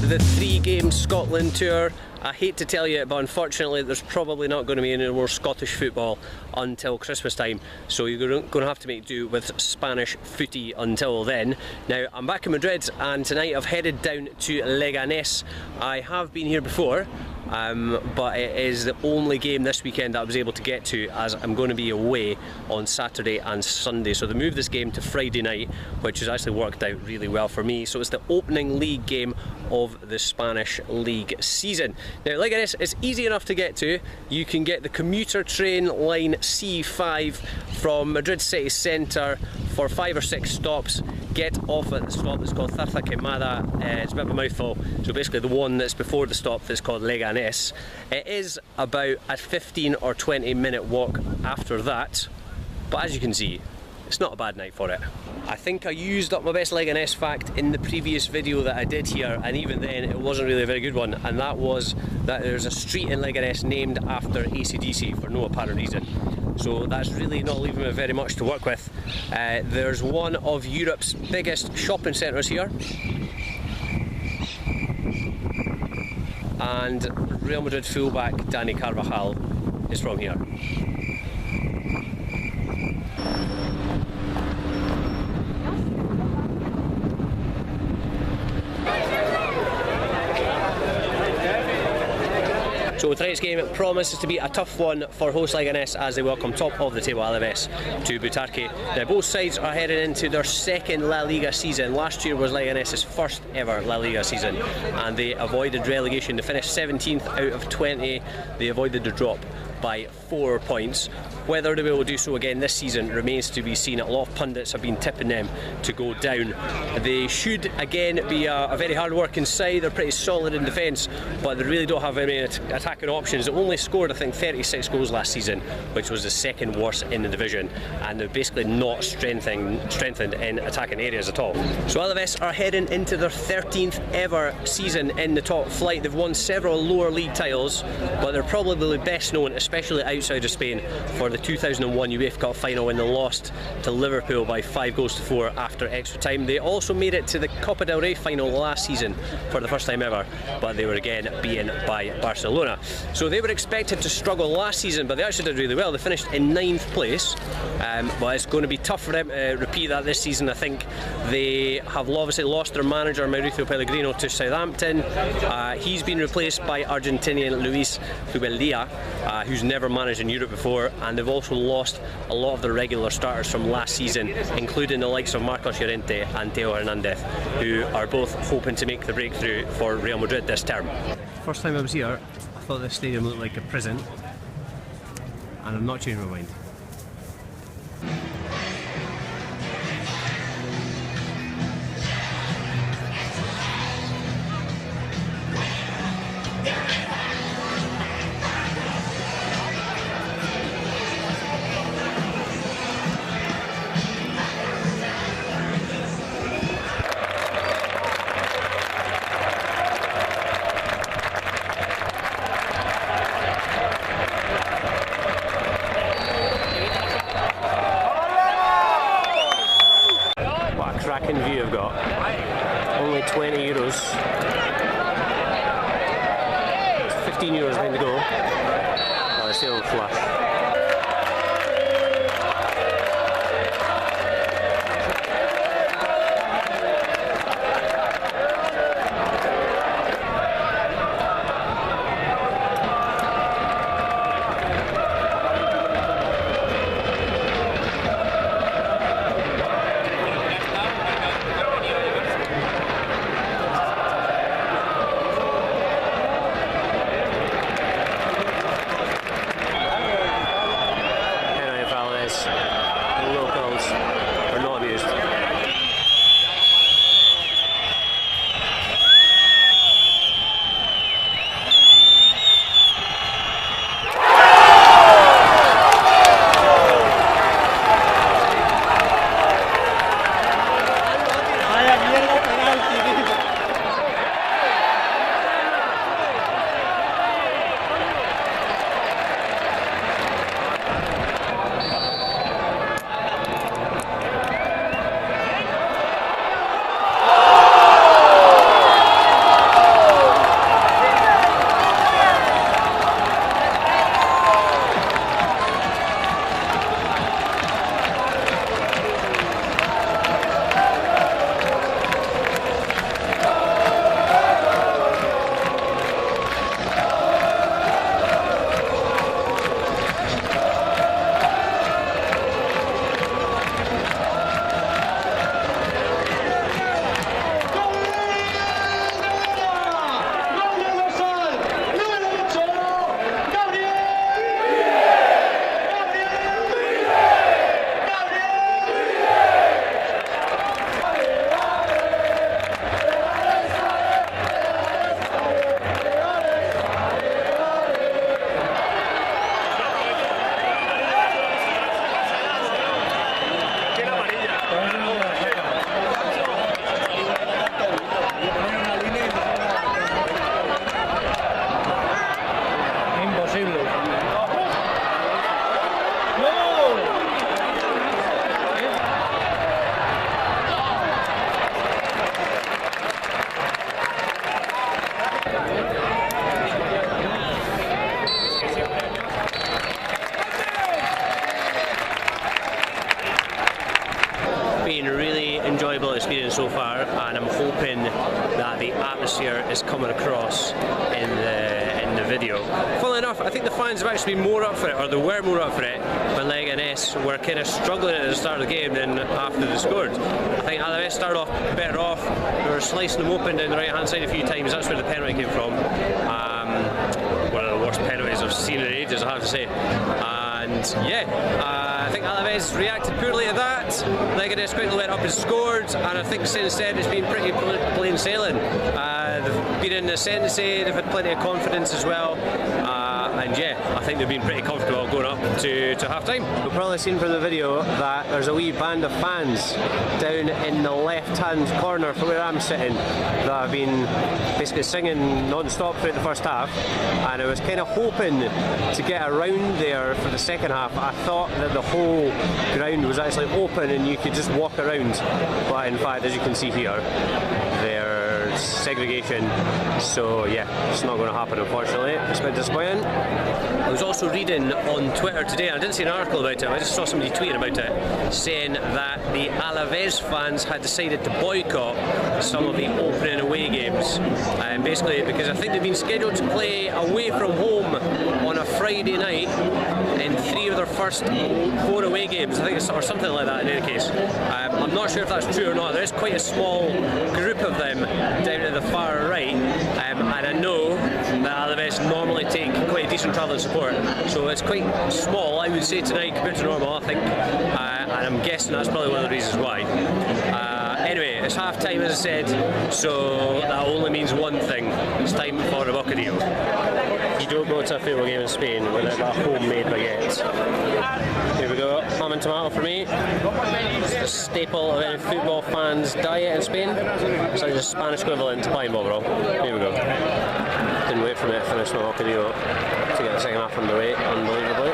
the 3-game Scotland tour. I hate to tell you it, but unfortunately there's probably not going to be any more Scottish football until Christmas time, so you're going to have to make do with Spanish footy until then. Now, I'm back in Madrid, and tonight I've headed down to Leganés. I have been here before, but it is the only game this weekend that I was able to get to, as I'm going to be away on Saturday and Sunday. So they moved this game to Friday night, which has actually worked out really well for me. So it's the opening league game of the Spanish League season. Now, Leganés is easy enough to get to. You can get the commuter train line C5 from Madrid city centre for 5 or 6 stops. Get off at the stop that's called Zarza Quemada. It's a bit of a mouthful, so basically the one that's before the stop that's called Leganés. It is about a 15 or 20 minute walk after that, but as you can see, it's not a bad night for it. I think I used up my best Leganés fact in the previous video that I did here, and even then it wasn't really a very good one, and that was that there's a street in Leganés named after AC/DC for no apparent reason. So that's really not leaving me very much to work with. There's one of Europe's biggest shopping centres here, and Real Madrid fullback Dani Carvajal is from here. So tonight's game promises to be a tough one for host Leganés as they welcome top of the table Alavés to Butarque. Now, both sides are heading into their second La Liga season. Last year was Leganés' first ever La Liga season, and they avoided relegation. They finished 17th out of 20. They avoided the drop by 4 points. Whether they will do so again this season remains to be seen. A lot of pundits have been tipping them to go down. They should again be a very hard working side. They're pretty solid in defence, but they really don't have any attacking options. They only scored, I think, 36 goals last season, which was the second worst in the division, and they're basically not strengthened in attacking areas at all. So Alavés are heading into their 13th ever season in the top flight. They've won several lower league titles, but they're probably best known, especially outside of Spain, for the 2001 UEFA Cup final when they lost to Liverpool by 5-4 after extra time. They also made it to the Copa del Rey final last season for the first time ever, but they were again beaten by Barcelona. So they were expected to struggle last season, but they actually did really well. They finished in 9th place, but it's going to be tough for them to repeat that this season. I think they have obviously lost their manager Mauricio Pellegrino to Southampton. He's been replaced by Argentinian Luis Zubeldia, who's never managed in Europe before, and they've also lost a lot of the regular starters from last season, including the likes of Marcos Llorente and Theo Hernandez, who are both hoping to make the breakthrough for Real Madrid this term. First time I was here, I thought this stadium looked like a prison, and I'm not changing my mind. Cracking view I've got. Only €20. It's €15 behind the goal. Oh, it's still flush. enjoyable experience so far, and I'm hoping that the atmosphere is coming across in the video. Funnily enough, I think the fans have actually been more up for it, or they were more up for it when Leganés were kind of struggling at the start of the game than after they scored. I think Alavés started off better off. They were slicing them open down the right hand side a few times. That's where the penalty came from. One of the worst penalties I've seen in ages, I have to say. And yeah, I think Alavés reacted poorly to that. Leganés quickly went up and scored, and I think since then it's been pretty plain sailing. They've been in the ascendancy, they've had plenty of confidence as well. And yeah, I think they've been pretty comfortable going up to half time. You've probably seen from the video that there's a wee band of fans down in the left hand corner from where I'm sitting that have been basically singing non-stop throughout the first half, and I was kind of hoping to get around there for the second half. I thought that the whole ground was actually open and you could just walk around, but in fact, as you can see here, there's segregation, so yeah, it's not going to happen unfortunately. It's a bit disappointing. I was also reading on Twitter today, I didn't see an article about it, I just saw somebody tweeting about it, saying that the Alavés fans had decided to boycott some of the opening away games, basically because I think they've been scheduled to play away from home on a Friday night in 3 of their first 4 away games, I think it's, or something like that in any case. I'm not sure if that's true or not. There is quite a small group of them down at the far right, and I know that Alavés normally take quite a decent travelling support, so it's quite small, I would say, tonight compared to normal, I think, and I'm guessing that's probably one of the reasons why. Anyway, it's half time as I said, so that only means one thing: it's time for a bocadillo. You don't go to a football game in Spain without that homemade baguette. Here we go, ham and tomato for me. It's the staple of any football fan's diet in Spain. It's like the Spanish equivalent to pine ball, bro. Here we go. Didn't wait for me to finish my bocadillo to get the second half underway, unbelievably.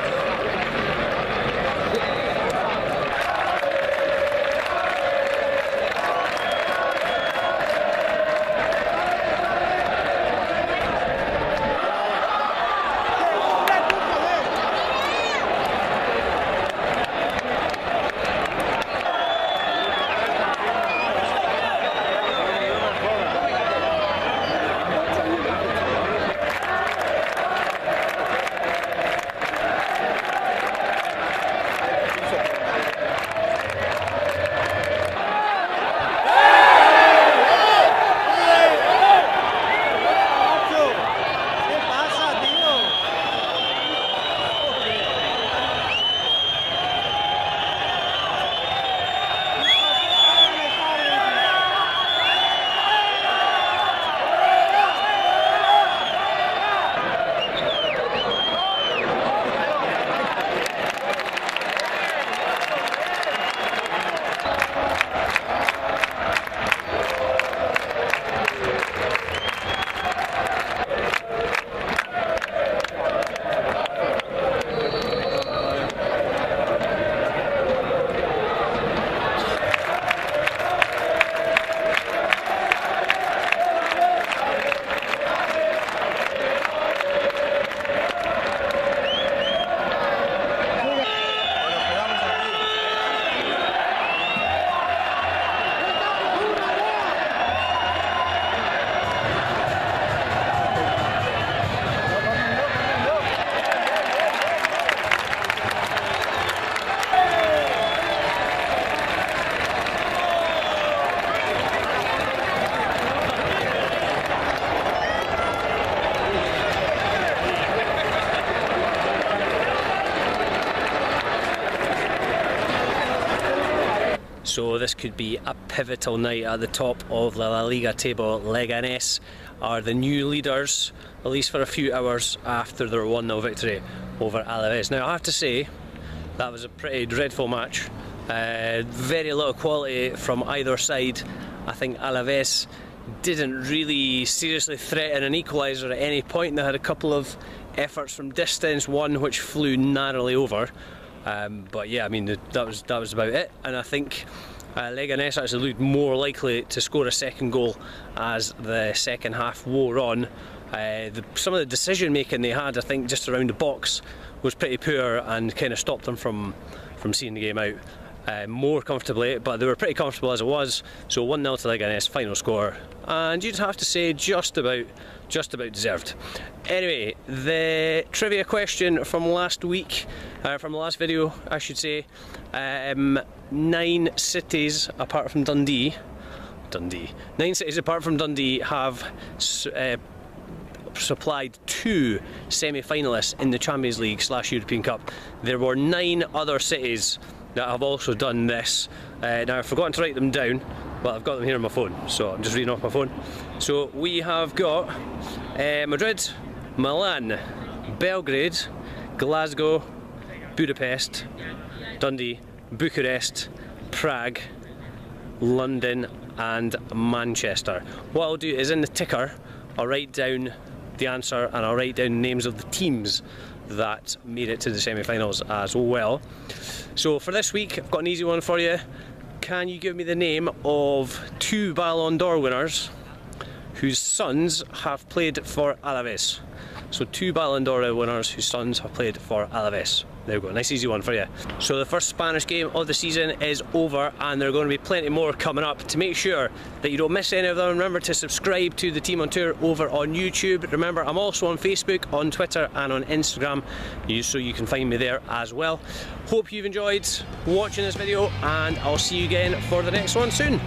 So this could be a pivotal night at the top of the La Liga table. Leganés are the new leaders, at least for a few hours after their 1-0 victory over Alavés. Now I have to say, that was a pretty dreadful match. Very little quality from either side. I think Alavés didn't really seriously threaten an equaliser at any point. They had a couple of efforts from distance, one which flew narrowly over. But yeah, I mean that was about it, and I think Leganés actually looked more likely to score a second goal as the second half wore on. Some of the decision making they had, I think, just around the box was pretty poor and kind of stopped them from seeing the game out. more comfortably, but they were pretty comfortable as it was. So 1-0 to Leganés, final score, and you'd have to say just about deserved. Anyway, the trivia question from last week, from the last video I should say, 9 cities apart from Dundee, 9 cities apart from Dundee have supplied 2 semi-finalists in the Champions League / European Cup. There were 9 other cities that have also done this. Now I've forgotten to write them down, but I've got them here on my phone, so I'm just reading off my phone. So we have got Madrid, Milan, Belgrade, Glasgow, Budapest, Dundee, Bucharest, Prague, London and Manchester. What I'll do is in the ticker I'll write down the answer, and I'll write down names of the teams that made it to the semi-finals as well. So for this week I've got an easy one for you. Can you give me the name of 2 Ballon d'Or winners whose sons have played for Alavés? So 2 Ballon d'Or winners whose sons have played for Alavés. There we go, nice easy one for you. So the first Spanish game of the season is over, and there are going to be plenty more coming up. To make sure that you don't miss any of them, remember to subscribe to the Team on Tour over on YouTube. Remember, I'm also on Facebook, on Twitter and on Instagram, so you can find me there as well. Hope you've enjoyed watching this video, and I'll see you again for the next one soon.